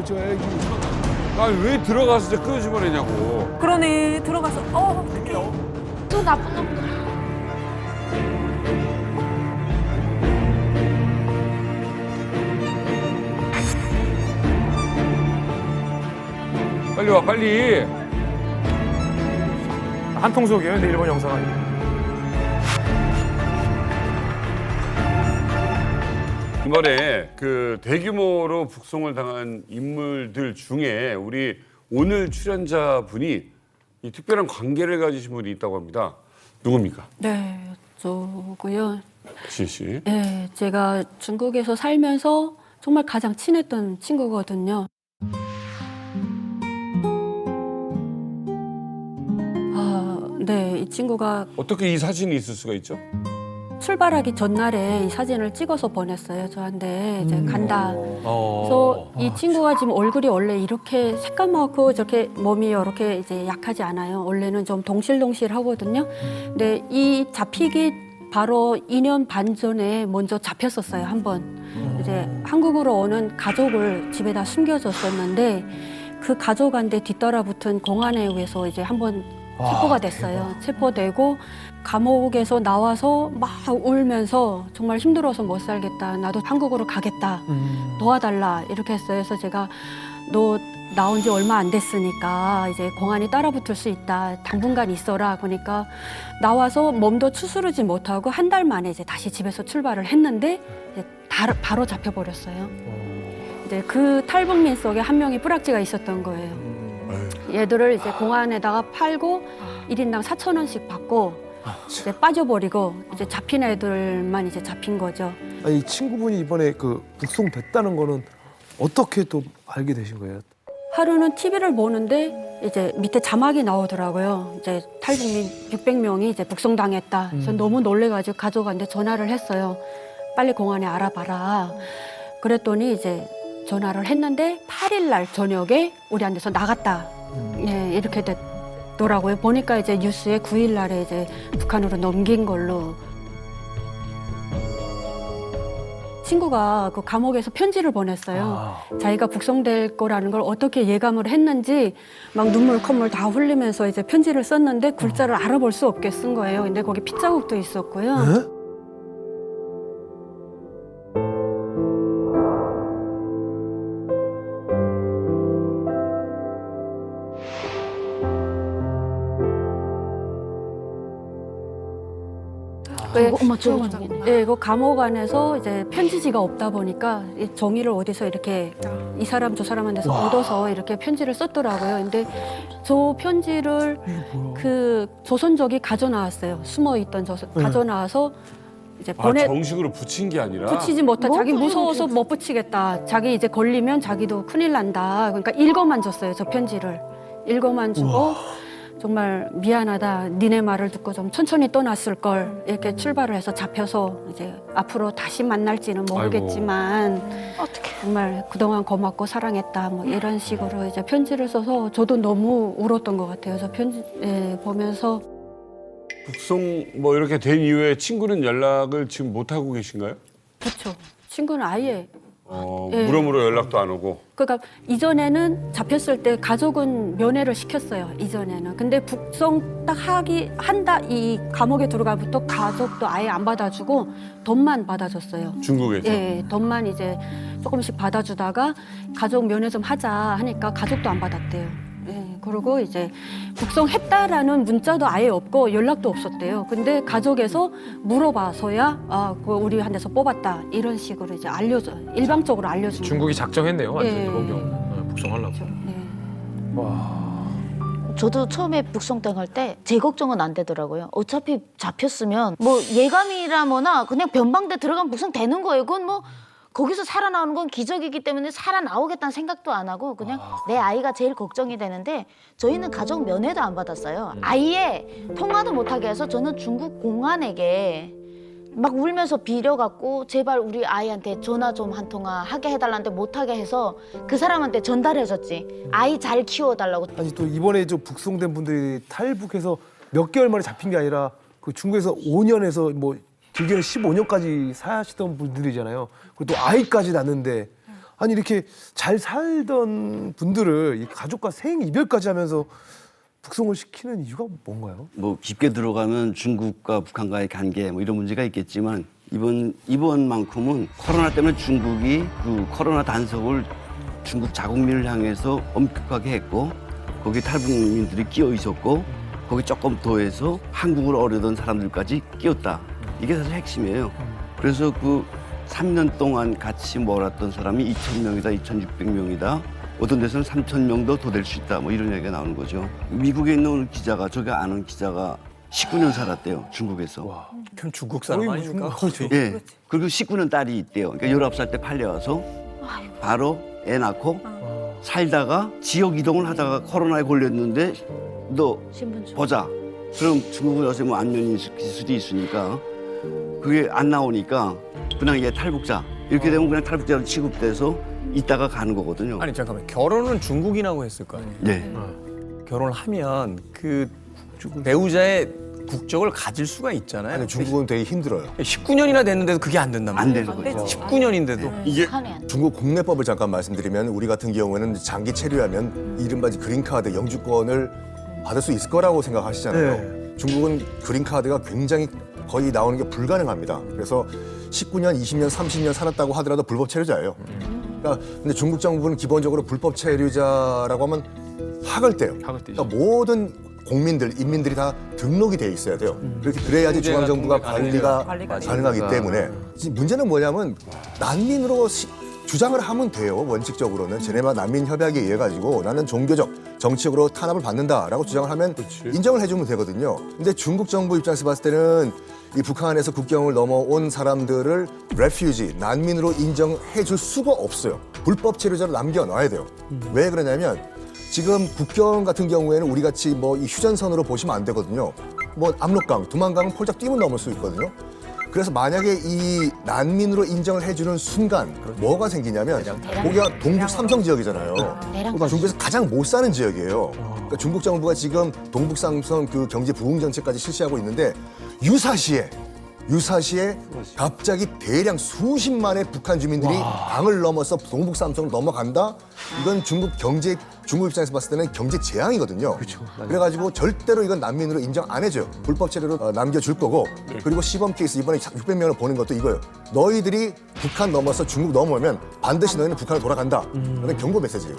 저 애기. 아니 왜 들어가서 이제 끄집어내냐고. 그러네. 들어가서 어떡해. 또 나쁜 놈. 빨리 와 빨리. 한통속이에요, 근데 일본 영상 아니에요. 이번에 그 대규모로 북송을 당한 인물들 중에 우리 오늘 출연자분이 이 특별한 관계를 가지신 분이 있다고 합니다. 누굽니까? 네, 저고요. 지혜 씨. 네, 제가 중국에서 살면서 정말 가장 친했던 친구거든요. 네, 이 친구가 어떻게 이 사진이 있을 수가 있죠? 출발하기 전날에 이 사진을 찍어서 보냈어요, 저한테. 이제 간다. 그래서 이 친구가 지금 얼굴이 원래 이렇게 새까맣고 저렇게 몸이 이렇게 이제 약하지 않아요. 원래는 좀 동실동실 하거든요. 근데 이 잡히기 바로 2년 반 전에 먼저 잡혔었어요, 한 번. 이제 한국으로 오는 가족을 집에다 숨겨줬었는데 그 가족한테 뒤따라 붙은 공안에 의해서 이제 한번 체포가 됐어요. 체포되고 감옥에서 나와서 막 울면서 정말 힘들어서 못 살겠다. 나도 한국으로 가겠다. 도와달라. 이렇게 했어요. 그래서 제가 너 나온 지 얼마 안 됐으니까 이제 공안이 따라붙을 수 있다. 당분간 있어라. 그러니까 나와서 몸도 추스르지 못하고 한 달 만에 이제 다시 집에서 출발을 했는데 이제 바로 잡혀버렸어요. 이제 그 탈북민 속에 한 명이 뿌락지가 있었던 거예요. 얘들을 이제 공안에다가 팔고 1인당 4,000원씩 받고 이제 빠져버리고 이제 잡힌 애들만 이제 잡힌 거죠. 아니, 이 친구분이 이번에 그 북송됐다는 거는 어떻게 또 알게 되신 거예요? 하루는 TV를 보는데 이제 밑에 자막이 나오더라고요. 이제 탈북민 600명이 이제 북송당했다. 그래서 너무 놀래가지고 가족한테 전화를 했어요. 빨리 공안에 알아봐라. 그랬더니 이제 전화를 했는데 8일 날 저녁에 우리한테서 나갔다. 예, 이렇게 됐더라고요. 보니까 이제 뉴스에 9일 날에 이제 북한으로 넘긴 걸로. 친구가 그 감옥에서 편지를 보냈어요. 자기가 북송될 거라는 걸 어떻게 예감을 했는지 막 눈물 콧물 다 흘리면서 이제 편지를 썼는데 글자를 알아볼 수 없게 쓴 거예요. 근데 거기 핏자국도 있었고요. 네? 어머, 예, 그 감옥 안에서 이제 편지지가 없다 보니까 이 종이를 어디서 이렇게 이 사람 저 사람한테서 얻어서 이렇게 편지를 썼더라고요. 근데 저 편지를 그 조선족이 가져나왔어요. 숨어 있던 가져나와서 이제 정식으로 붙인 게 아니라 붙이지 못한 자기 무서워서 못 붙이겠다. 자기 이제 걸리면 자기도 큰일 난다. 그러니까 읽어만 줬어요. 저 편지를 읽어만 주고. 정말 미안하다. 니네 말을 듣고 좀 천천히 떠났을 걸. 이렇게 출발을 해서 잡혀서 이제 앞으로 다시 만날지는 모르겠지만 정말 그동안 고맙고 사랑했다. 뭐 이런 식으로 이제 편지를 써서 저도 너무 울었던 것 같아요. 저 편지 보면서. 북송 뭐 이렇게 된 이후에 친구는 연락을 지금 못 하고 계신가요? 그렇죠. 친구는 아예. 물어물어 연락도 안 오고. 그러니까 이전에는 잡혔을 때 가족은 면회를 시켰어요. 이전에는. 근데 북송 딱 한다 이 감옥에 들어가부터 가족도 아예 안 받아주고 돈만 받아줬어요. 중국에서. 예, 돈만 이제 조금씩 받아주다가 가족 면회 좀 하자 하니까 가족도 안 받았대요. 예, 그리고 이제 북송했다라는 문자도 아예 없고 연락도 없었대요. 근데 가족에서 물어봐서야 그 우리한테서 뽑았다 이런 식으로 이제 일방적으로 알려준. 중국이 작정했네요, 완전히. 예. 이번 경우 북송하려고. 네. 저도 처음에 북송당할 때 제 걱정은 안 되더라고요. 어차피 잡혔으면 뭐 예감이라 뭐나 그냥 변방대 들어가면 북송되는 거예요. 그건 뭐 거기서 살아나오는 건 기적이기 때문에 살아나오겠다는 생각도 안 하고 그냥 내 아이가 제일 걱정이 되는데 저희는 가족 면회도 안 받았어요. 아예 통화도 못하게 해서 저는 중국 공안에게 막 울면서 빌어갖고 제발 우리 아이한테 전화 좀 한 통화 하게 해달라는데 못하게 해서 그 사람한테 전달해줬지. 아이 잘 키워달라고. 아니, 또 이번에 저 북송된 분들이 탈북해서 몇 개월 만에 잡힌 게 아니라 그 중국에서 5년에서 뭐 길게는 15년까지 사시던 분들이잖아요. 그리고 또 아이까지 낳는데 아니 이렇게 잘 살던 분들을 이 가족과 생이별까지 하면서 북송을 시키는 이유가 뭔가요? 뭐 깊게 들어가면 중국과 북한과의 관계 뭐 이런 문제가 있겠지만 이번만큼은 코로나 때문에 중국이 그 코로나 단속을 중국 자국민을 향해서 엄격하게 했고 거기 탈북민들이 끼어 있었고 거기 조금 더해서 한국을 어려던 사람들까지 끼었다. 이게 사실 핵심이에요. 그래서 그 3년 동안 같이 몰았던 사람이 2,000명이다, 2,600명이다. 어떤 데서는 3,000명도 더 될 수 있다. 뭐 이런 얘기가 나오는 거죠. 미국에 있는 기자가, 제가 아는 기자가 19년 살았대요. 중국에서. 그럼 중국 사람 아닙니까? 예. 그리고 19년 딸이 있대요. 그러니까 19살 때 팔려와서 바로 애 낳고 살다가 지역 이동을 하다가 코로나에 걸렸는데 너 신분증. 보자. 그럼 중국은 요새 뭐 안면인식 기술이 있으니까 그게 안 나오니까 그냥 얘 탈북자. 이렇게 되면 그냥 탈북자로 취급돼서 있다가 가는 거거든요. 아니 잠깐만 결혼은 중국인하고 했을 거 아니에요? 네. 결혼을 하면 그 배우자의 국적을 가질 수가 있잖아요. 아니, 중국은 되게 힘들어요. 19년이나 됐는데도 그게 안 된단 안 말이에요. 되는 거죠. 19년인데도 이게 북한에 안 돼. 중국 국내법을 잠깐 말씀드리면 우리 같은 경우에는 장기 체류하면 이른바 그린카드 영주권을 받을 수 있을 거라고 생각하시잖아요. 중국은 그린카드가 굉장히 거의 나오는 게 불가능합니다. 그래서 19년, 20년, 30년 살았다고 하더라도 불법 체류자예요. 그러니까 근데 중국 정부는 기본적으로 불법 체류자라고 하면 학을 떼요. 그러니까 모든 공민들, 인민들이 다 등록이 돼 있어야 돼요. 그렇게 그래야지 중앙정부가 관리가 가능하기 때문에 지금 문제는 뭐냐면 난민으로 주장을 하면 돼요. 원칙적으로는 제네바 난민 협약에 의해 가지고 나는 종교적, 정치적으로 탄압을 받는다라고 주장을 하면 인정을 해주면 되거든요. 근데 중국 정부 입장에서 봤을 때는 이 북한에서 국경을 넘어온 사람들을 레퓨지, 난민으로 인정해줄 수가 없어요. 불법 체류자로 남겨놔야 돼요. 왜 그러냐면 지금 국경 같은 경우에는 우리 같이 뭐 이 휴전선으로 보시면 안 되거든요. 뭐 압록강, 두만강은 폴짝 뛰면 넘을 수 있거든요. 그래서 만약에 이 난민으로 인정을 해주는 순간 뭐가 생기냐면 거기가 동북 삼성 지역이잖아요. 그러니까 중국에서 가장 못 사는 지역이에요. 그러니까 중국 정부가 지금 동북 삼성 그 경제 부흥 정책까지 실시하고 있는데 유사시에 갑자기 대량 수십만의 북한 주민들이 강을 넘어서 동북 삼성을 넘어간다? 이건 중국 입장에서 봤을 때는 경제 재앙이거든요. 그래가지고 절대로 이건 난민으로 인정 안 해줘요. 불법 체류로 남겨줄 거고 그리고 시범 케이스 이번에 600명을 보낸 것도 이거예요. 너희들이 북한 넘어서 중국 넘어오면 반드시 너희는 북한으로 돌아간다. 그런 경고 메시지예요.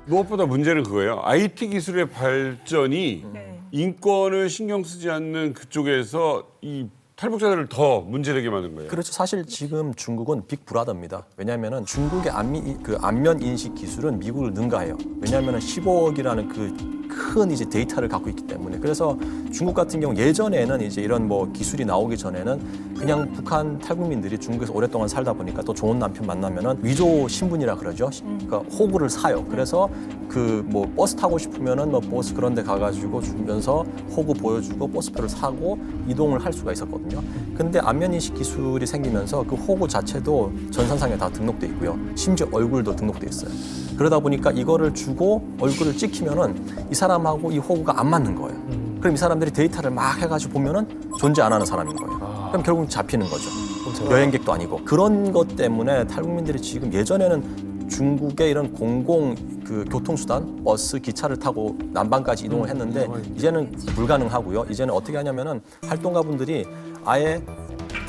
무엇보다 문제는 그거예요. IT 기술의 발전이 인권을 신경 쓰지 않는 그쪽에서 이 탈북자들을 더 문제되게 만든 거예요. 그렇죠. 사실 지금 중국은 빅브라더입니다. 왜냐하면 중국의 안면 인식 기술은 미국을 능가해요. 왜냐하면 15억이라는 그 큰 이제 데이터를 갖고 있기 때문에. 그래서 중국 같은 경우 예전에는 이제 이런 뭐 기술이 나오기 전에는 그냥 북한 탈북민들이 중국에서 오랫동안 살다 보니까 또 좋은 남편 만나면은 위조 신분이라 그러죠. 그러니까 호구를 사요. 그래서 그 뭐 버스 타고 싶으면은 뭐 버스 그런 데 가가지고 주면서 호구 보여주고 버스표를 사고 이동을 할 수가 있었거든요. 근데 안면인식 기술이 생기면서 그 호구 자체도 전산상에 다 등록돼 있고요. 심지어 얼굴도 등록돼 있어요. 그러다 보니까 이거를 주고 얼굴을 찍히면은 이 사람하고 이 호구가 안 맞는 거예요. 그럼 이 사람들이 데이터를 막 해가지고 보면은 존재 안 하는 사람인 거예요. 그럼 결국 잡히는 거죠. 여행객도 아니고. 그런 것 때문에 탈북민들이 지금 예전에는 중국의 이런 공공 그 교통수단, 버스, 기차를 타고 남반까지 이동을 했는데 이제는 불가능하고요. 이제는 어떻게 하냐면은 활동가분들이 아예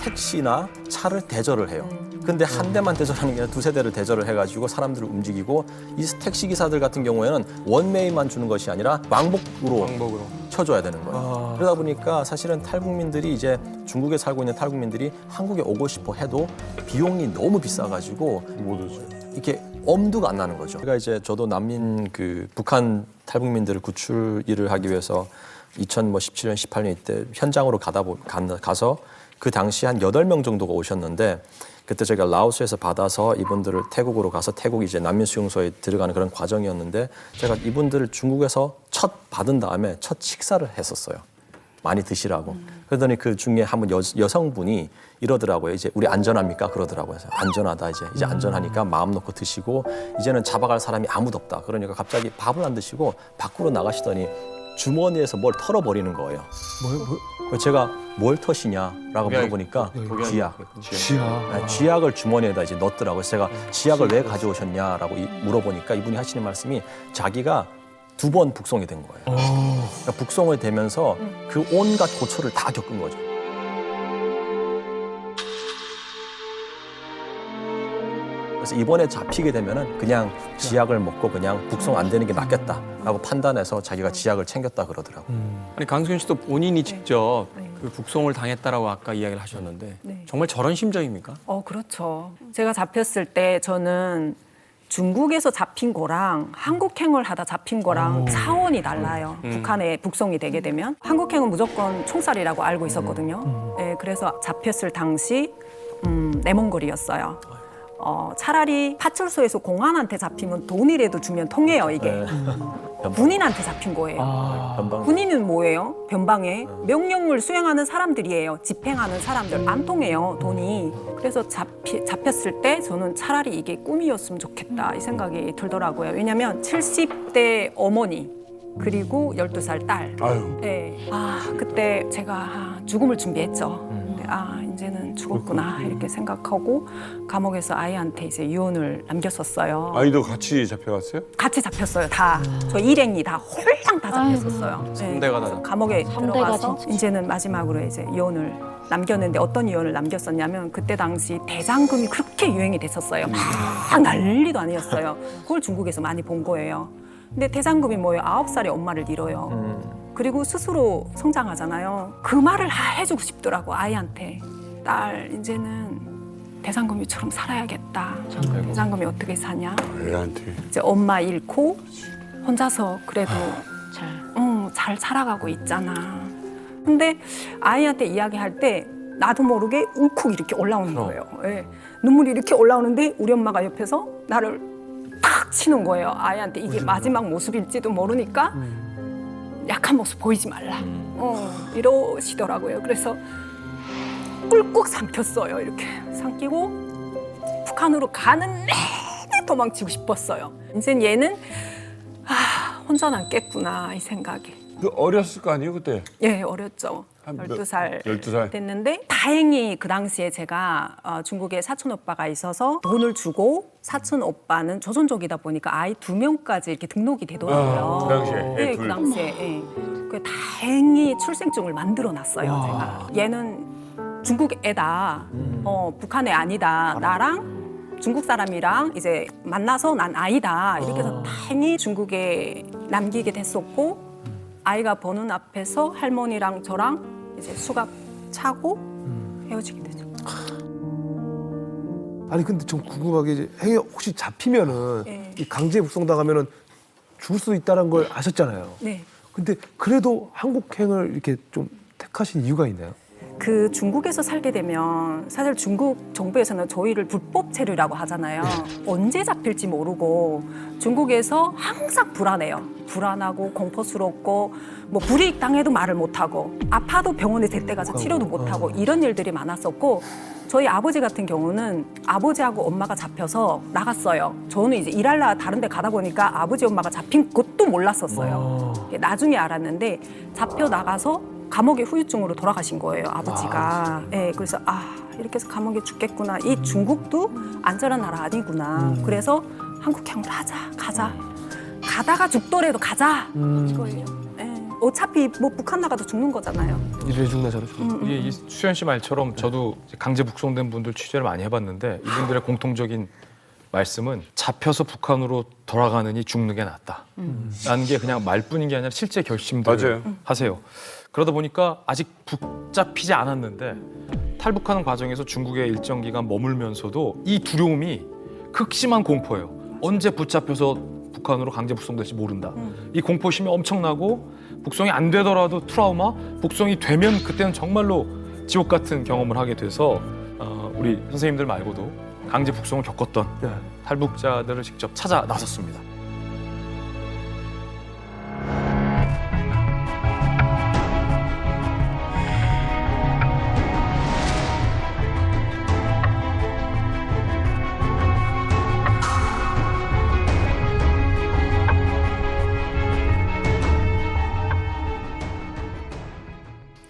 택시나 차를 대절을 해요. 근데 한 대만 대절하는 게 아니라 두세 대를 대절을 해가지고 사람들을 움직이고 이 택시 기사들 같은 경우에는 원메이만 주는 것이 아니라 왕복으로 쳐줘야 되는 거예요. 그러다 보니까 사실은 탈북민들이 이제 중국에 살고 있는 탈북민들이 한국에 오고 싶어 해도 비용이 너무 비싸가지고 못 오죠. 이렇게 엄두가 안 나는 거죠. 제가 이제 저도 난민 그 북한 탈북민들을 구출 일을 하기 위해서 2017년, 18년 이때 현장으로 가서 그 당시 한 8명 정도가 오셨는데 그때 제가 라오스에서 받아서 이분들을 태국으로 가서 태국 이제 난민 수용소에 들어가는 그런 과정이었는데 제가 이분들을 중국에서 첫 받은 다음에 첫 식사를 했었어요. 많이 드시라고. 그러더니 그 중에 한 분 여성분이 이러더라고요. 이제 우리 안전합니까? 그러더라고요. 안전하다 이제 안전하니까 마음 놓고 드시고 이제는 잡아갈 사람이 아무도 없다. 그러니까 갑자기 밥을 안 드시고 밖으로 나가시더니 주머니에서 뭘 털어버리는 거예요. 그래서 제가 뭘 터시냐라고 물어보니까 쥐약. 쥐약을 주머니에다 이제 넣었더라고요. 그래서 제가 쥐약을 왜 가져오셨냐라고 물어보니까 이분이 하시는 말씀이 자기가 2번 북송이 된 거예요. 그러니까 북송이 되면서 그 온갖 고초를 다 겪은 거죠. 그래서 이번에 잡히게 되면은 그냥 지약을 먹고 그냥 북송 안 되는 게 낫겠다라고 판단해서 자기가 지약을 챙겼다 그러더라고요. 아니 강수현 씨도 본인이 직접 그 북송을 당했다라고 아까 이야기를 하셨는데 정말 저런 심정입니까? 그렇죠. 제가 잡혔을 때 저는 중국에서 잡힌 거랑 한국행을 하다 잡힌 거랑 차원이 달라요. 북한에 북송이 되게 되면. 한국행은 무조건 총살이라고 알고 있었거든요. 네, 그래서 잡혔을 당시 내몽골이었어요. 차라리 파출소에서 공안한테 잡히면 돈이라도 주면 통해요, 이게. 군인한테 잡힌 거예요. 군인은 뭐예요? 변방에 명령을 수행하는 사람들이에요. 집행하는 사람들. 안 통해요, 돈이. 그래서 잡혔을 때 저는 차라리 이게 꿈이었으면 좋겠다 이 생각이 들더라고요. 왜냐면 70대 어머니 그리고 12살 딸. 네. 그때 제가 죽음을 준비했죠. 이제는 죽었구나 이렇게 생각하고 감옥에서 아이한테 이제 유언을 남겼었어요. 아이도 같이 잡혀갔어요? 같이 잡혔어요, 다. 저 일행이 다 홀랑 다 잡혔었어요. 3대가 다. 감옥에 들어가서 이제는 마지막으로 이제 유언을 남겼는데 어떤 유언을 남겼었냐면 그때 당시 대장금이 그렇게 유행이 됐었어요. 막 난리도 아니었어요. 그걸 중국에서 많이 본 거예요. 근데 대장금이 뭐예요? 9살에 엄마를 잃어요. 그리고 스스로 성장하잖아요. 그 말을 해주고 싶더라고, 아이한테. 딸, 이제는 대장금이처럼 살아야겠다. 대장금이 어떻게 사냐? 애한테. 이제 엄마 잃고 혼자서 그래도 잘 살아가고 있잖아. 근데 아이한테 이야기할 때 나도 모르게 울컥 이렇게 올라오는 거예요. 예. 눈물이 이렇게 올라오는데 우리 엄마가 옆에서 나를 탁 치는 거예요. 아이한테 이게 마지막 모습일지도 모르니까 약한 모습 보이지 말라. 이러시더라고요. 그래서 꿀꺽 삼켰어요. 이렇게 삼키고 북한으로 가는 내내 도망치고 싶었어요. 이제 얘는 혼자 남겠구나 이 생각이. 어렸을 거 아니에요 그때? 예, 어렸죠. 12살 12살 됐는데 다행히 그 당시에 제가 중국에 사촌 오빠가 있어서 돈을 주고 사촌 오빠는 조선족이다 보니까 아이 2명까지 이렇게 등록이 되더라고요. 그 당시에? 네, 그 당시에. 예. 그 다행히 출생증을 만들어 놨어요, 제가. 얘는 중국 애다. 북한 애 아니다. 나랑 중국 사람이랑 이제 만나서 난 아이다. 이렇게 해서 다행히 중국에 남기게 됐었고 아이가 보는 앞에서 할머니랑 저랑 이제 수갑 차고 헤어지게 되죠. 아니 근데 좀 궁금하게 이제 행여 혹시 잡히면은 이 강제 북송당하면은 죽을 수도 있다는 걸 아셨잖아요. 네. 근데 그래도 한국행을 이렇게 좀 택하신 이유가 있나요? 그 중국에서 살게 되면 사실 중국 정부에서는 저희를 불법 체류라고 하잖아요. 언제 잡힐지 모르고 중국에서 항상 불안해요. 불안하고 공포스럽고 뭐 불이익 당해도 말을 못하고 아파도 병원에 제때 가서 치료도 못하고 이런 일들이 많았었고 저희 아버지 같은 경우는 아버지하고 엄마가 잡혀서 나갔어요. 저는 이제 일하려 다른 데 가다 보니까 아버지 엄마가 잡힌 것도 몰랐었어요. 나중에 알았는데 잡혀 나가서 감옥에 후유증으로 돌아가신 거예요, 아버지가. 네, 그래서 이렇게 해서 감옥에 죽겠구나. 이 중국도 안전한 나라 아니구나. 그래서 한국행을 가자. 가다가 죽더라도 가자. 이거예요. 네. 어차피 뭐 북한 나가도 죽는 거잖아요. 이래 죽나 저래 죽나. 이 수현 씨 말처럼 저도 강제 북송된 분들 취재를 많이 해봤는데 이분들의 공통적인 말씀은 잡혀서 북한으로 돌아가느니 죽는 게 낫다. 라는 게 그냥 말뿐인 게 아니라 실제 결심들을 하세요. 그러다 보니까 아직 붙잡히지 않았는데 탈북하는 과정에서 중국에 일정 기간 머물면서도 이 두려움이 극심한 공포예요. 언제 붙잡혀서 북한으로 강제 북송될지 모른다. 이 공포심이 엄청나고 북송이 안 되더라도 트라우마, 북송이 되면 그때는 정말로 지옥 같은 경험을 하게 돼서 우리 선생님들 말고도 강제 북송을 겪었던 탈북자들을 직접 찾아 나섰습니다.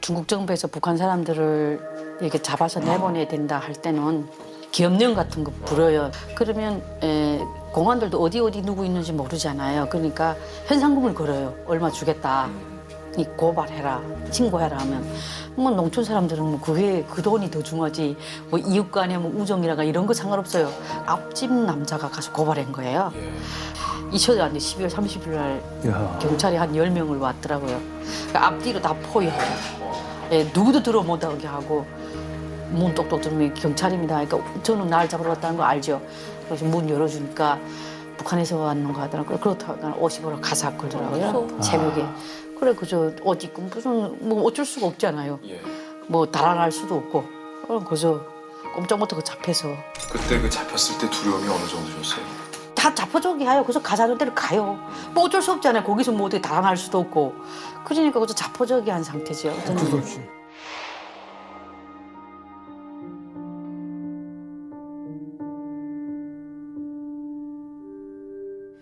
중국 정부에서 북한 사람들을 이렇게 잡아서 내보내야 된다 할 때는 기업령 같은 거 불어요. 그러면 공안들도 어디 누구 있는지 모르잖아요. 그러니까 현상금을 걸어요. 얼마 주겠다. 이 고발해라, 신고해라 하면 뭐 농촌 사람들은 뭐 그게 그 돈이 더 중요하지. 뭐 이웃 간에 뭐 우정이라가 이런 거 상관없어요. 앞집 남자가 가서 고발한 거예요. 잊혀도 안 돼. 12월 30일 날 경찰이 한 10명을 왔더라고요. 그러니까 앞뒤로 다 포위해요. 누구도 들어 못 오게 하고 문 똑똑 들으면 경찰입니다. 그러니까 저는 날 잡으러 왔다는 거 알죠. 그래서 문 열어주니까 북한에서 왔는 거 하더라고요. 그렇다고 옷 입으러 가자 그러더라고요. 새벽에. 그래 그저 옷 입고 무슨 뭐 어쩔 수가 없잖아요. 뭐 달아날 수도 없고. 그럼 그저 꼼짝부터 잡혀서. 그때 그 잡혔을 때 두려움이 어느 정도셨어요? 다 잡혀줘게 해요. 그래서 가자는 데로 가요. 뭐 어쩔 수 없잖아요. 거기서 뭐 어떻게 달아날 수도 없고. 그러니까 그저 잡혀져게 한 상태죠.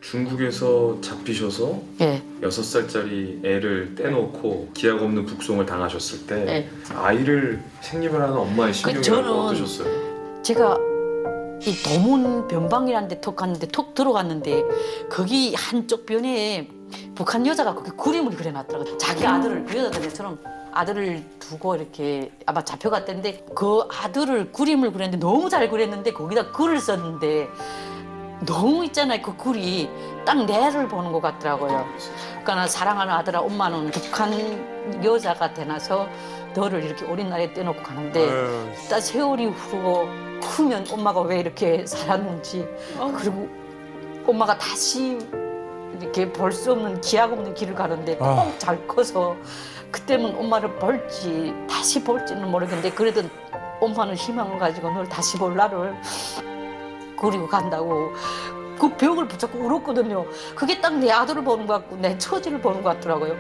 중국에서 잡히셔서 예. 6살짜리 애를 떼놓고 기약 없는 북송을 당하셨을 때 예. 아이를 생림을 하는 엄마의 심경이 저는 어떠셨어요? 제가 이 도문 변방이라는 데 톡 갔는데 톡 들어갔는데 거기 한쪽 변에 북한 여자가 거기 그림을 그려놨더라고요. 자기 아들을 그 여자들처럼 아들을 두고 이렇게 아마 잡혀갔던데 그 아들을 그림을 그렸는데 너무 잘 그렸는데 거기다 글을 썼는데 너무 있잖아요. 그 글이 딱 내를 보는 것 같더라고요. 그러니까 나 사랑하는 아들아 엄마는 북한 여자가 되나서 너를 이렇게 어린 나이에 떼놓고 가는데 딱 세월이 흐르고 크면 엄마가 왜 이렇게 살았는지 그리고 엄마가 다시 이렇게 볼 수 없는 기약 없는 길을 가는데 꼭 잘 커서 그때는 엄마를 볼지 다시 볼지는 모르겠는데 그래도 엄마는 희망을 가지고 널 다시 볼 날을 그리고 간다고 그 벽을 붙잡고 울었거든요. 그게 딱 내 아들을 보는 것 같고 내 처지를 보는 것 같더라고요.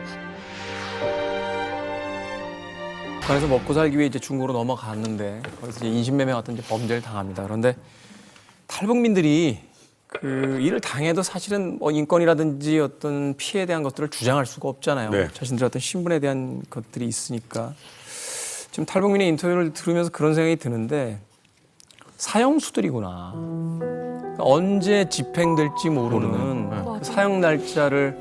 북한에서 먹고 살기 위해 이제 중국으로 넘어갔는데 거기서 이제 인신매매 같은 이제 범죄를 당합니다. 그런데 탈북민들이 그 일을 당해도 사실은 뭐 인권이라든지 어떤 피해에 대한 것들을 주장할 수가 없잖아요. 네. 자신들의 어떤 신분에 대한 것들이 있으니까 지금 탈북민의 인터뷰를 들으면서 그런 생각이 드는데 사형수들이구나. 그러니까 언제 집행될지 모르는 그 사형 날짜를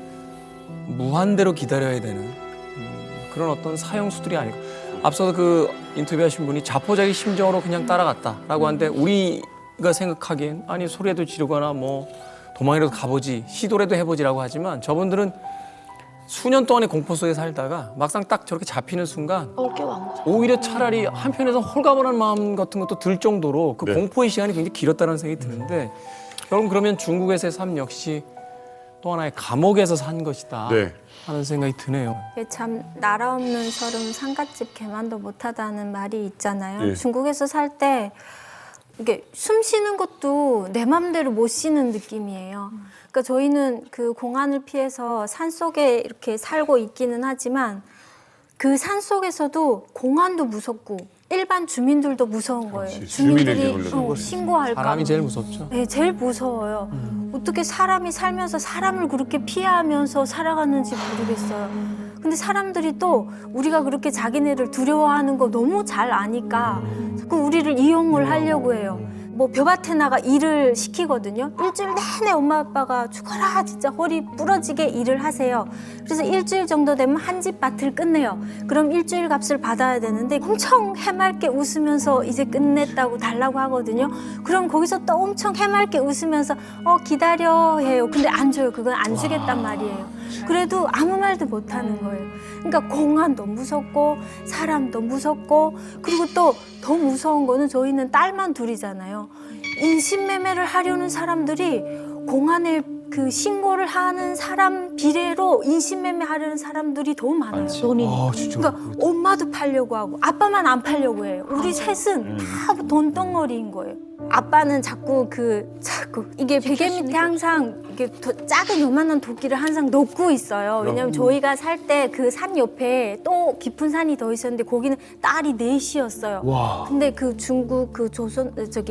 무한대로 기다려야 되는 그런 어떤 사형수들이 아니고 앞서서 그 인터뷰하신 분이 자포자기 심정으로 그냥 따라갔다라고 하는데 우리가 생각하기엔 아니 소리라도 지르거나 뭐 도망이라도 가보지 시도라도 해보지라고 하지만 저분들은 수년 동안의 공포 속에 살다가 막상 딱 저렇게 잡히는 순간 오히려 차라리 한편에서 홀가분한 마음 같은 것도 들 정도로 그 공포의 시간이 굉장히 길었다는 생각이 드는데 여러분 그러면 중국에서의 삶 역시 또 하나의 감옥에서 산 것이다 하는 생각이 드네요. 참 나라 없는 서름 상갓집 개만도 못하다는 말이 있잖아요. 예. 중국에서 살 때 이게 숨 쉬는 것도 내 맘대로 못 쉬는 느낌이에요. 그러니까 저희는 그 공안을 피해서 산속에 이렇게 살고 있기는 하지만 그 산속에서도 공안도 무섭고 일반 주민들도 무서운 거예요. 주민들이 신고할까. 사람이 제일 무섭죠. 네, 제일 무서워요. 어떻게 사람이 살면서 사람을 그렇게 피하면서 살아가는지 모르겠어요. 근데 사람들이 또 우리가 그렇게 자기네를 두려워하는 거 너무 잘 아니까 그 우리를 이용을 하려고 해요. 뭐 벼밭에 나가 일을 시키거든요. 일주일 내내 엄마 아빠가 죽어라 진짜 허리 부러지게 일을 하세요. 그래서 일주일 정도 되면 한 집 밭을 끝내요. 그럼 일주일 값을 받아야 되는데 엄청 해맑게 웃으면서 이제 끝냈다고 달라고 하거든요. 그럼 거기서 또 엄청 해맑게 웃으면서 기다려 해요. 근데 안 줘요. 그건 안 주겠단 말이에요. 그래도 아무 말도 못 하는 거예요. 그러니까 공안도 무섭고 사람도 무섭고 그리고 또 더 무서운 거는 저희는 딸만 둘이잖아요. 인신매매를 하려는 사람들이 공안에 그 신고를 하는 사람 비례로 인신매매 하려는 사람들이 더 많아요. 그러니까 엄마도 팔려고 하고 아빠만 안 팔려고 해요. 우리 셋은 다 돈덩어리인 거예요. 아빠는 자꾸 이게 베개 밑에 항상 이게 작은 요만한 도끼를 항상 놓고 있어요. 왜냐면 저희가 살 때 그 산 옆에 또 깊은 산이 더 있었는데 거기는 딸이 넷이었어요. 근데 그 중국 그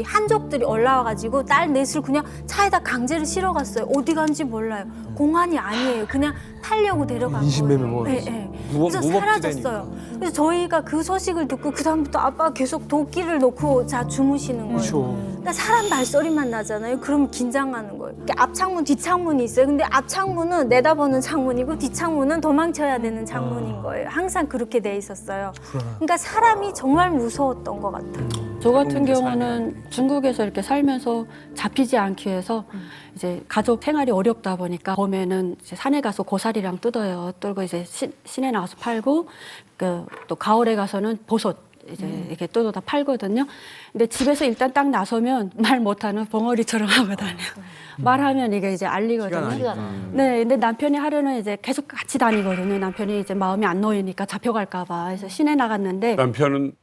한족들이 올라와가지고 딸 넷을 그냥 차에다 강제로 실어갔어요. 어디 간지 몰라요. 공안이 아니에요. 아니에요. 그냥 타려고 데려간 인신매매 거예요. 뭐 예, 예. 무법- 그래서 사라졌어요. 그래서 저희가 그 소식을 듣고 그 다음부터 아빠가 계속 도끼를 놓고 주무시는 거예요. 그렇죠. 그러니까 사람 발소리만 나잖아요. 그럼 긴장하는 거예요. 이렇게 앞창문, 뒷창문이 있어요. 근데 앞창문은 내다보는 창문이고 뒷창문은 도망쳐야 되는 창문인 거예요. 항상 그렇게 돼 있었어요. 그러니까 사람이 정말 무서웠던 것 같아요. 저 같은 경우는 중국에서 이렇게 살면서 잡히지 않기 위해서 이제 가족 생활이 어렵다 보니까 봄에는 이제 산에 가서 고사리랑 뜯어요. 뜯고 이제 시내 나가서 팔고 또 가을에 가서는 버섯 이제 이렇게 뜯어다 팔거든요. 근데 집에서 일단 딱 나서면 말 못하는 벙어리처럼 하고 다녀요. 말하면 이게 이제 알리거든요. 네, 근데 남편이 하루는 이제 계속 같이 다니거든요. 남편이 이제 마음이 안 놓이니까 잡혀갈까봐. 그래서 시내 나갔는데 남편은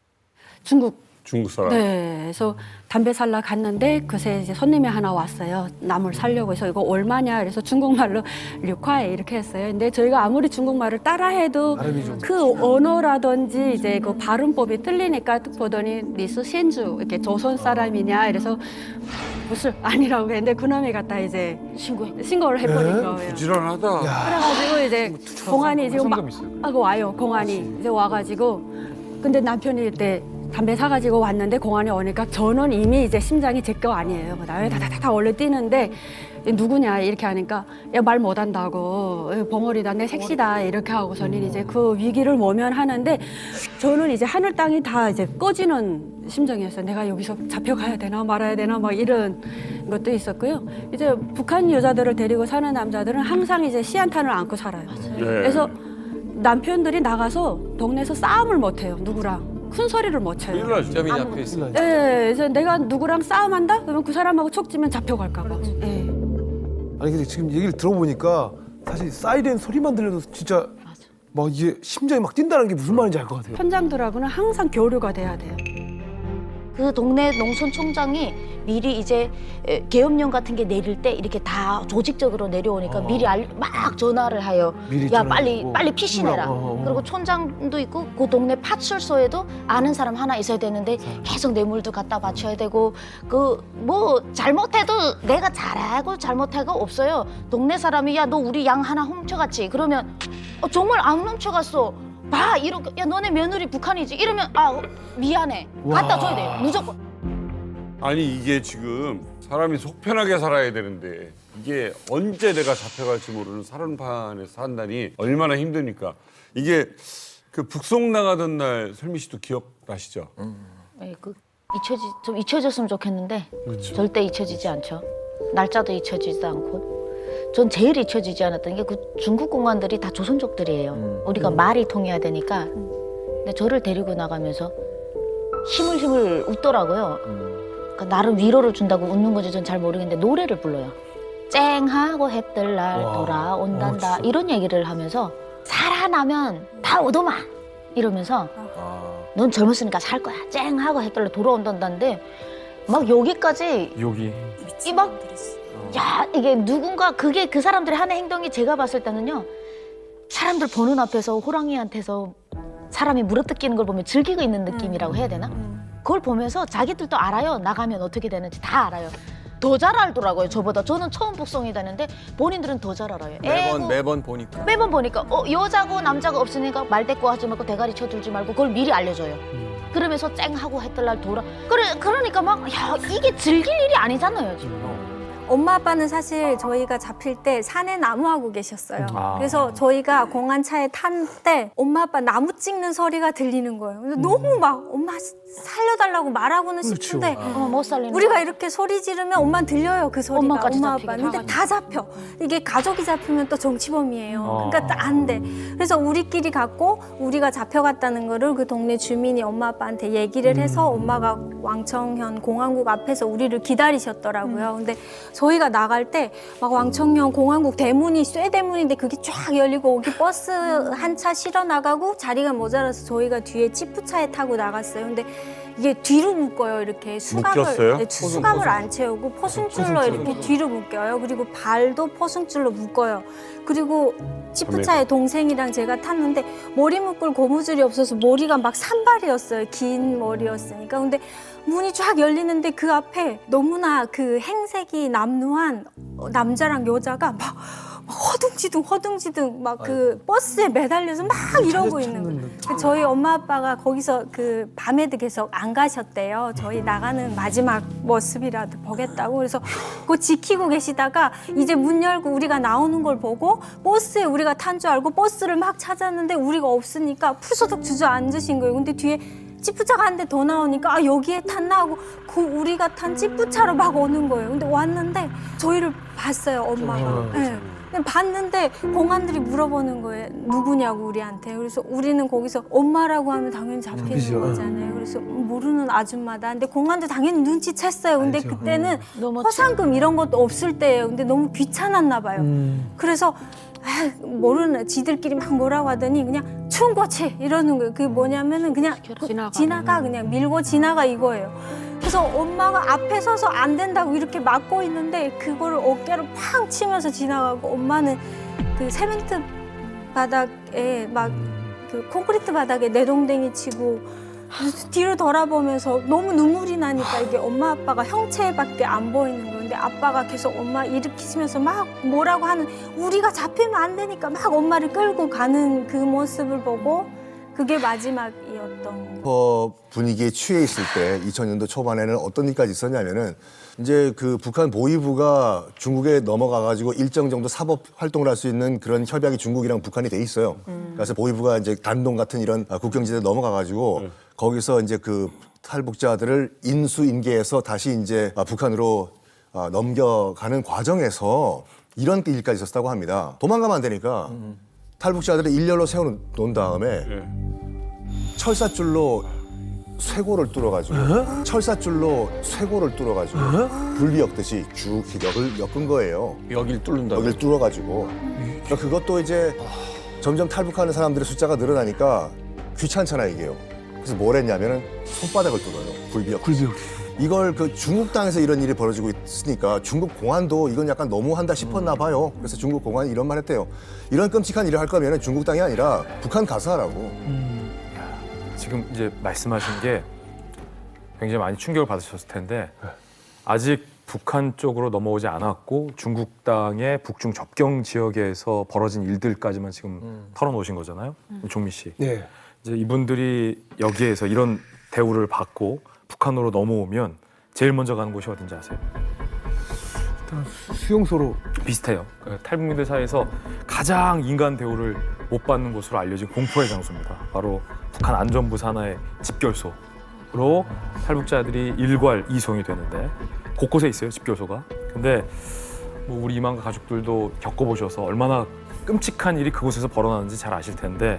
중국 사람. 네, 그래서 담배 살러 갔는데 그새 이제 손님이 하나 왔어요. 나물 사려고 해서 이거 얼마냐 그래서 중국말로 류콰이 이렇게 했어요. 근데 저희가 아무리 중국말을 따라해도 그 언어라든지 이제 그 발음법이 틀리니까 딱 보더니 니스 신주 이렇게 조선 사람이냐 이래서 무슨 아니라고 했는데 그놈이 갖다 이제 신고를 해버린 거예요. 부지런하다. 그래가지고 이제 공안이 지금 막 하고 와요. 공안이 이제 와가지고 근데 남편이 이때 담배 사가지고 왔는데 공안에 오니까 저는 이미 이제 심장이 제 거 아니에요. 그다음에 다다다다 원래 뛰는데 누구냐 이렇게 하니까 야, 말 못한다고 벙어리다 내 색시다 이렇게 하고서는 이제 그 위기를 모면하는데 저는 이제 하늘 땅이 다 이제 꺼지는 심정이었어요. 내가 여기서 잡혀가야 되나 말아야 되나 막 이런 것도 있었고요. 이제 북한 여자들을 데리고 사는 남자들은 항상 이제 시한탄을 안고 살아요. 네. 그래서 남편들이 나가서 동네에서 싸움을 못 해요. 누구랑. 큰 소리를 못 쳐요. 점이 잡혀 있어. 네, 그래서 내가 누구랑 싸움한다? 그러면 그 사람하고 촉지면 잡혀갈까 봐. 네. 아니 근데 지금 얘기를 들어보니까 사실 사이렌 소리만 들려도 진짜 막 이게 심장이 막 뛴다는 게 무슨 말인지 알 것 같아요. 현장들하고는 항상 교류가 돼야 돼요. 그 동네 농촌총장이 미리 이제 계엄령 같은 게 내릴 때 이렇게 다 조직적으로 내려오니까 미리 막 전화를 해요. 미리 야 전화하고. 빨리 피신해라. 그리고 촌장도 있고 그 동네 파출소에도 아는 사람 하나 있어야 되는데 계속 뇌물도 갖다 바쳐야 되고 그 뭐 잘못해도 내가 잘하고 잘못하고 없어요. 동네 사람이 야 너 우리 양 하나 훔쳐갔지. 그러면 정말 안 훔쳐갔어. 봐 이렇게 야 너네 며느리 북한이지 이러면 미안해 갖다 줘야 돼요 무조건. 아니 이게 지금 사람이 속 편하게 살아야 되는데 이게 언제 내가 잡혀갈지 모르는 살인판에서 산다니 얼마나 힘드니까. 이게 그 북송 나가던 날 설미 씨도 기억나시죠? 네, 좀 잊혀졌으면 좋겠는데 절대 잊혀지지 않죠. 날짜도 잊혀지지도 않고. 전 제일 잊혀지지 않았던 게 그 중국 공안들이 다 조선족들이에요. 우리가 말이 통해야 되니까. 근데 저를 데리고 나가면서 힘을 웃더라고요. 그러니까 나름 위로를 준다고 웃는 건지 전 잘 모르겠는데 노래를 불러요. 쨍하고 해뜰 날 돌아온단다 이런 얘기를 하면서 살아나면 다 오더마 이러면서 넌 젊었으니까 살 거야. 쨍하고 해뜰 날 돌아온단다인데 막 여기까지 야 이게 누군가 그게 그 사람들이 하는 행동이 제가 봤을 때는요 사람들 보는 앞에서 호랑이한테서 사람이 물어뜯기는 걸 보면 즐기고 있는 느낌이라고 해야 되나? 그걸 보면서 자기들도 알아요. 나가면 어떻게 되는지 다 알아요. 더 잘 알더라고요 저보다. 저는 처음 북송이 되는데 본인들은 더 잘 알아요. 매번 보니까. 매번 보니까 여자고 남자가 없으니까 말대꾸 하지 말고 대가리 쳐들지 말고 그걸 미리 알려줘요. 그러면서 쨍하고 했던 날 그러니까 막 야 이게 즐길 일이 아니잖아요 지금. 엄마 아빠는 사실 저희가 잡힐 때 산에 나무하고 계셨어요. 그래서 저희가 공안차에 탄 때 엄마 아빠 나무 찍는 소리가 들리는 거예요. 근데 너무 막 엄마 살려달라고 말하고는 싶은데 못 살리는 우리가 거야. 이렇게 소리 지르면 엄마는 들려요 그 소리가. 엄마까지 엄마 잡히게 아빠는. 근데 다 잡혀. 이게 가족이 잡히면 또 정치범이에요. 그러니까 안 돼. 그래서 우리끼리 갖고 우리가 잡혀갔다는 거를 그 동네 주민이 엄마 아빠한테 얘기를 해서 엄마가 왕청현 공항국 앞에서 우리를 기다리셨더라고요. 근데 저희가 나갈 때 막 왕청년 공항국 대문이 쇠대문인데 그게 쫙 열리고 거기 버스 한 차 실어 나가고 자리가 모자라서 저희가 뒤에 지프차에 타고 나갔어요. 근데 이게 뒤로 묶어요. 이렇게 묶였어요? 수갑을 안 채우고 포승줄로 이렇게 뒤로 묶여요. 그리고 발도 포승줄로 묶어요. 그리고 지프차에 동생이랑 제가 탔는데 머리 묶을 고무줄이 없어서 머리가 막 산발이었어요. 긴 머리였으니까. 근데 문이 쫙 열리는데 그 앞에 너무나 그 행색이 남루한 남자랑 여자가 막 허둥지둥 막 그 버스에 매달려서 막 이러고 있는 거예요. 저희 엄마 아빠가 거기서 그 밤에도 계속 안 가셨대요. 저희 나가는 마지막 모습이라도 보겠다고. 그래서 그거 지키고 계시다가 이제 문 열고 우리가 나오는 걸 보고 버스에 우리가 탄 줄 알고 버스를 막 찾았는데 우리가 없으니까 푸서덕 주저앉으신 거예요. 근데 뒤에 찌푸차가 한 대 더 나오니까 아 여기에 탔나 하고 그 우리가 탄 찌푸차로 막 오는 거예요. 근데 왔는데 저희를 봤어요, 엄마가. 네. 근데 봤는데 공안들이 물어보는 거예요. 누구냐고 우리한테. 그래서 우리는 거기서 엄마라고 하면 당연히 잡히는 거잖아요. 그래서 모르는 아줌마다. 근데 공안도 당연히 눈치챘어요. 근데 그때는 포상금 이런 것도 없을 때예요. 근데 너무 귀찮았나 봐요. 그래서 모르는 지들끼리 막 뭐라고 하더니 그냥 충고치 이러는 거예요. 그게 뭐냐면은 그냥 지나가 그냥 밀고 지나가 이거예요. 그래서 엄마가 앞에 서서 안 된다고 이렇게 막고 있는데 그거를 어깨로 팡 치면서 지나가고 엄마는 그 세멘트 바닥에 막 그 콘크리트 바닥에 내동댕이 치고 뒤로 돌아보면서 너무 눈물이 나니까 이게 엄마 아빠가 형체밖에 안 보이는 거예요. 근데 아빠가 계속 엄마 일으키시면서 막 뭐라고 하는 우리가 잡히면 안 되니까 막 엄마를 끌고 가는 그 모습을 보고 그게 마지막이었던 분위기에 취해 있을 때 2000년도 초반에는 어떤 일까지 있었냐면은 이제 그 북한 보위부가 중국에 넘어가가지고 일정 정도 사법 활동을 할 수 있는 그런 협약이 중국이랑 북한이 돼 있어요. 그래서 보위부가 이제 단동 같은 이런 국경지대에 넘어가가지고 거기서 이제 그 탈북자들을 인수인계해서 다시 이제 북한으로 넘겨가는 과정에서 이런 일까지 있었다고 합니다. 도망가면 안 되니까 탈북자들을 일렬로 세워놓은 다음에 철사줄로 쇄골을 뚫어가지고 굴비 엮듯이 쭉 역을 엮은 거예요. 여길 뚫는다. 여길 뚫어가지고. 그러니까 그것도 이제 점점 탈북하는 사람들의 숫자가 늘어나니까 귀찮잖아 이게요. 그래서 뭘 했냐면은 손바닥을 뚫어요. 굴비 역. 이걸 그 중국 땅에서 이런 일이 벌어지고 있으니까 중국 공안도 이건 약간 너무한다 싶었나 봐요. 그래서 중국 공안이 이런 말 했대요. 이런 끔찍한 일을 할 거면 중국 땅이 아니라 북한 가서 하라고. 지금 이제 말씀하신 게 굉장히 많이 충격을 받으셨을 텐데 아직 북한 쪽으로 넘어오지 않았고 중국 땅의 북중 접경 지역에서 벌어진 일들까지만 지금 털어놓으신 거잖아요, 종미 씨. 네. 이제 이분들이 여기에서 이런 대우를 받고 북한으로 넘어오면 제일 먼저 가는 곳이 어딘지 아세요? 일단 수용소로 비슷해요. 탈북민들 사이에서 가장 인간 대우를 못 받는 곳으로 알려진 공포의 장소입니다. 바로 북한 안전부 산하의 집결소로 탈북자들이 일괄 이송이 되는데 곳곳에 있어요, 집결소가. 근데 뭐 우리 이만가 가족들도 겪어보셔서 얼마나 끔찍한 일이 그곳에서 벌어나는지 잘 아실 텐데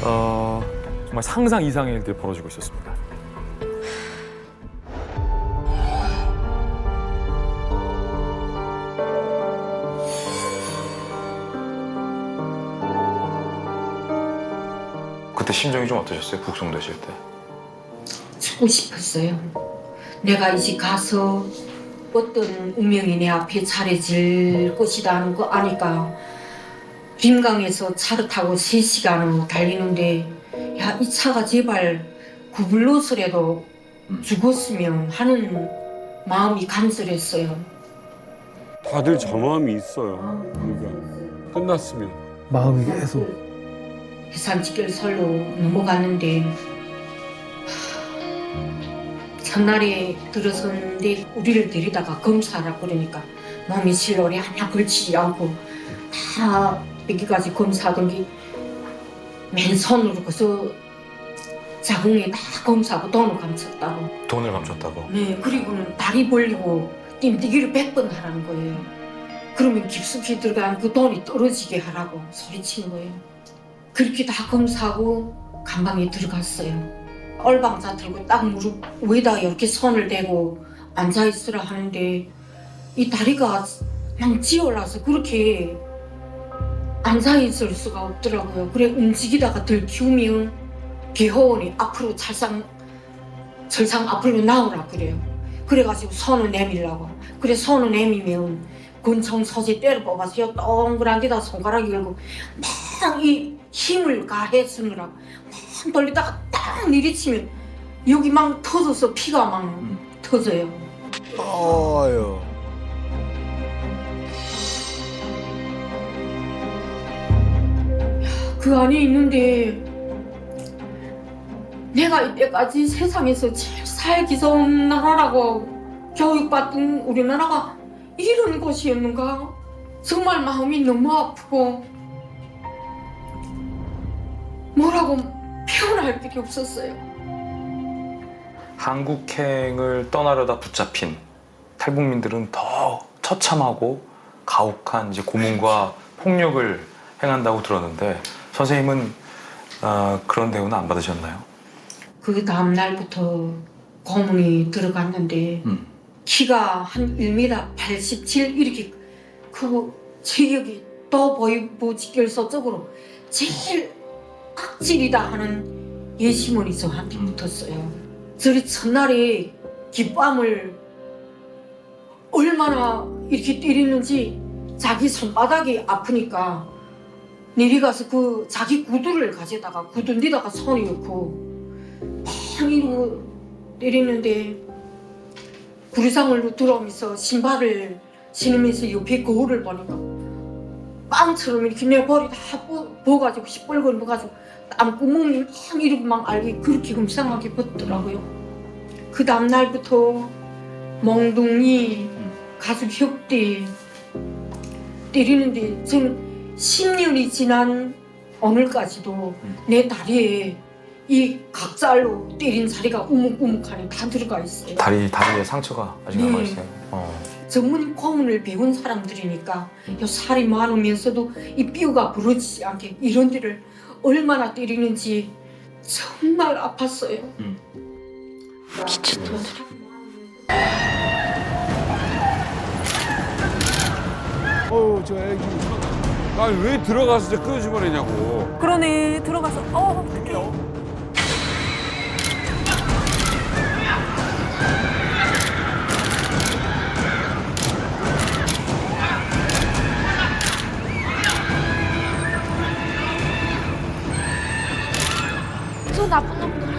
정말 상상 이상의 일들이 벌어지고 있었습니다. 그때 심정이 좀 어떠셨어요? 북송되실 때? 죽고 싶었어요. 내가 이제 가서 어떤 운명이 내 앞에 차려질 것이다 하는 거 아니까 림강에서 차를 타고 3시간을 달리는데 야, 이 차가 제발 구불로서라도 죽었으면 하는 마음이 간절했어요. 다들 저 마음이 있어요. 그러니까 끝났으면. 마음이 계속. 해산직결설로 넘어갔는데 첫날에 들어섰는데 우리를 데리다가 검사하라 그러니까 몸이 실로리 하나 걸치지 않고 다 여기까지 검사하던 게 맨손으로 그서 자궁에 다 검사하고 돈을 감췄다고. 돈을 감췄다고? 네, 그리고는 다리 벌리고 띵뛰기를 100번 하라는 거예요. 그러면 깊숙이 들어간 그 돈이 떨어지게 하라고 소리치는 거예요. 그렇게 다 검사하고 감방에 들어갔어요. 얼방자 들고 딱 무릎 위에다 이렇게 손을 대고 앉아있으라 하는데 이 다리가 막 지올라서 그렇게 앉아있을 수가 없더라고요. 그래 움직이다가 들키우면 개호원이 앞으로 절상 앞으로 나오라 그래요. 그래가지고 손을 내밀라고. 그래 손을 내밀면 권총 소재 때려 뽑아서 요 동그란 데다 손가락 열고 막 이 힘을 가해 쓰느라고 막 돌리다가 딱 내리치면 여기 막 터져서 피가 막 터져요. 아유. 그 안에 있는데 내가 이때까지 세상에서 제일 살기 좋은 나라라고 교육받던 우리나라가 이런 곳이었는가? 정말 마음이 너무 아프고 뭐라고 표현할 길이 없었어요. 한국행을 떠나려다 붙잡힌 탈북민들은 더 처참하고 가혹한 이제 고문과 폭력을 행한다고 들었는데 선생님은 그런 대우는 안 받으셨나요? 그 다음 날부터 고문이 들어갔는데 키가 한 1m 87 이렇게 크고 체격이 또 보이고 직결소적으로 제일 악질이다 하는 예시문이 저한테 붙었어요. 저리 첫날에 깃밤을 얼마나 이렇게 때리는지 자기 손바닥이 아프니까 내려가서 그 자기 구두를 가져다가 구두 뒤다가 손이 넣고 팡 이러고 때리는데 구리상으로 들어오면서 신발을 신으면서 옆에 거울을 보니까 빵처럼 이렇게 내 머리 다 부어가지고 시뻘건해가지고 땀구멍이 막 이러고 막 알게 그렇게 금상하게 벗더라고요. 그 다음 날부터 몽둥이, 가슴 협대 때리는데 저는 10년이 지난 오늘까지도 내 다리에 이 각살로 때린 자리가 우묵우묵하니 다 들어가 있어요. 다리에 상처가 아직 네. 남아있어요. 전문 고문을 배운 사람들이니까 요 살이 많으면서도 이 뼈가 부러지지 않게 이런 데를 얼마나 때리는지 정말 아팠어요. 미쳤다. 저 애기. 아니 왜 들어가서 진짜 끊어집어내냐고. 그러네. 들어가서 어떡해. 저 나쁜 놈들.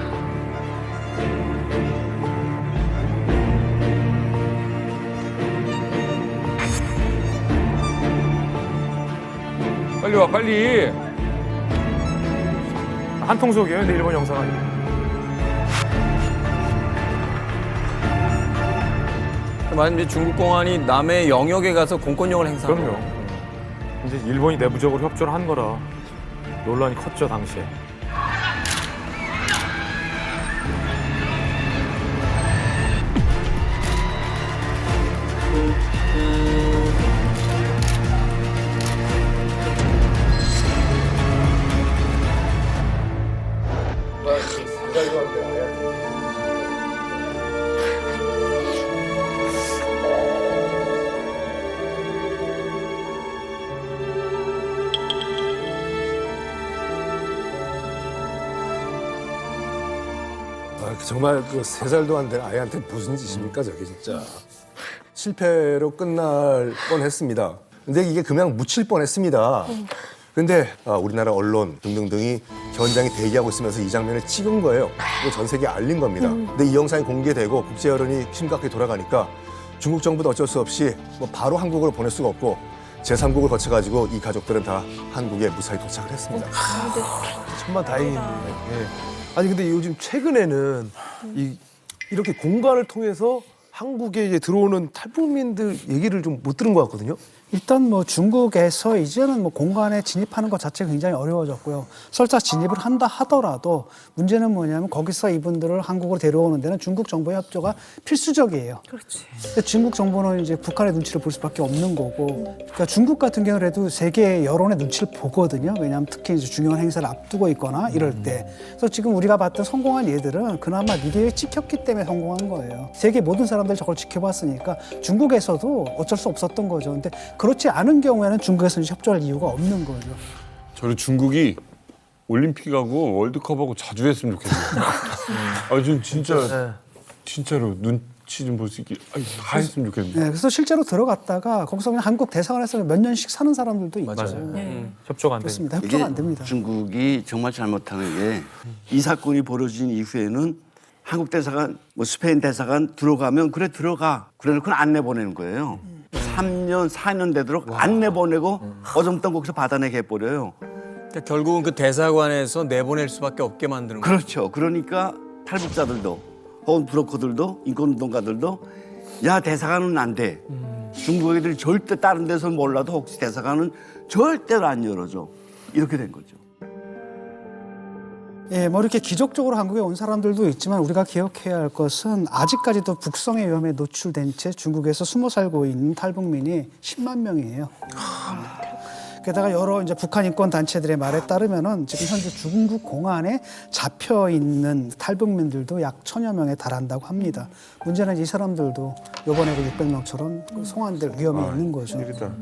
빨리 와 빨리. 한통속이에요. 근데 일본 영상 아니에요. 만약 중국 공안이 남의 영역에 가서 공권력을 행사하는 그럼요. 이제 일본이 내부적으로 협조를 한 거라 논란이 컸죠 당시에. 정말 그 3살도 안 된 아이한테 무슨 짓입니까 저게 진짜. 실패로 끝날 뻔했습니다. 근데 이게 그냥 묻힐 뻔했습니다. 근데 우리나라 언론 등등등이 현장에 대기하고 있으면서 이 장면을 찍은 거예요. 그리고 전 세계에 알린 겁니다. 근데 이 영상이 공개되고 국제 여론이 심각하게 돌아가니까 중국 정부도 어쩔 수 없이 뭐 바로 한국으로 보낼 수가 없고 제3국을 거쳐가지고 이 가족들은 다 한국에 무사히 도착을 했습니다. 천만 다행이네. 예. 아니 근데 요즘 최근에는 이렇게 공간을 통해서 한국에 이제 들어오는 탈북민들 얘기를 좀 못 들은 것 같거든요. 일단 뭐 중국에서 이제는 뭐 공간에 진입하는 것 자체가 굉장히 어려워졌고요. 설사 진입을 한다 하더라도 문제는 뭐냐면 거기서 이분들을 한국으로 데려오는 데는 중국 정부의 협조가 필수적이에요. 그렇지. 근데 중국 정부는 이제 북한의 눈치를 볼 수밖에 없는 거고, 그러니까 중국 같은 경우는 그래도 세계 여론의 눈치를 보거든요. 왜냐하면 특히 이제 중요한 행사를 앞두고 있거나 이럴 때. 그래서 지금 우리가 봤던 성공한 예들은 그나마 미디어에 찍혔기 때문에 성공한 거예요. 세계 모든 사람들이 저걸 지켜봤으니까 중국에서도 어쩔 수 없었던 거죠. 근데 그렇지 않은 경우에는 중국에서는 협조할 이유가 없는 거죠. 저는 중국이 올림픽하고 월드컵하고 자주 했으면 좋겠어요. 전 진짜 진짜로 눈치 좀 볼 수 있게 다 했으면 좋겠는데. 네, 그래서 실제로 들어갔다가 거기서 그냥 한국 대사관에서 몇 년씩 사는 사람들도 있죠. 맞아요. 협조가 안 그렇습니다. 이게 협조가 안 됩니다. 중국이 정말 잘못하는 게 이 사건이 벌어진 이후에는 한국 대사관, 뭐 스페인 대사관 들어가면 그래 들어가. 그래놓고 안 내보내는 거예요. 3년, 4년 되도록 안 내보내고 어정쩡 거기서 받아내게 해버려요. 그러니까 결국은 그 대사관에서 내보낼 수밖에 없게 만드는 거예요. 그렇죠. 그러니까 탈북자들도 혹은 브로커들도 인권운동가들도 야 대사관은 안 돼. 중국 애들이 절대 다른 데서 몰라도 혹시 대사관은 절대로 안 열어줘. 이렇게 된 거죠. 예, 뭐 이렇게 기적적으로 한국에 온 사람들도 있지만 우리가 기억해야 할 것은 아직까지도 북성의 위험에 노출된 채 중국에서 숨어 살고 있는 탈북민이 10만 명이에요. 게다가 여러 이제 북한 인권 단체들의 말에 따르면은 지금 현재 중국 공안에 잡혀 있는 탈북민들도 약 1,000여 명에 달한다고 합니다. 문제는 이 사람들도 이번에 그 600명처럼 송환될 위험이 있는 거죠. 그러니까.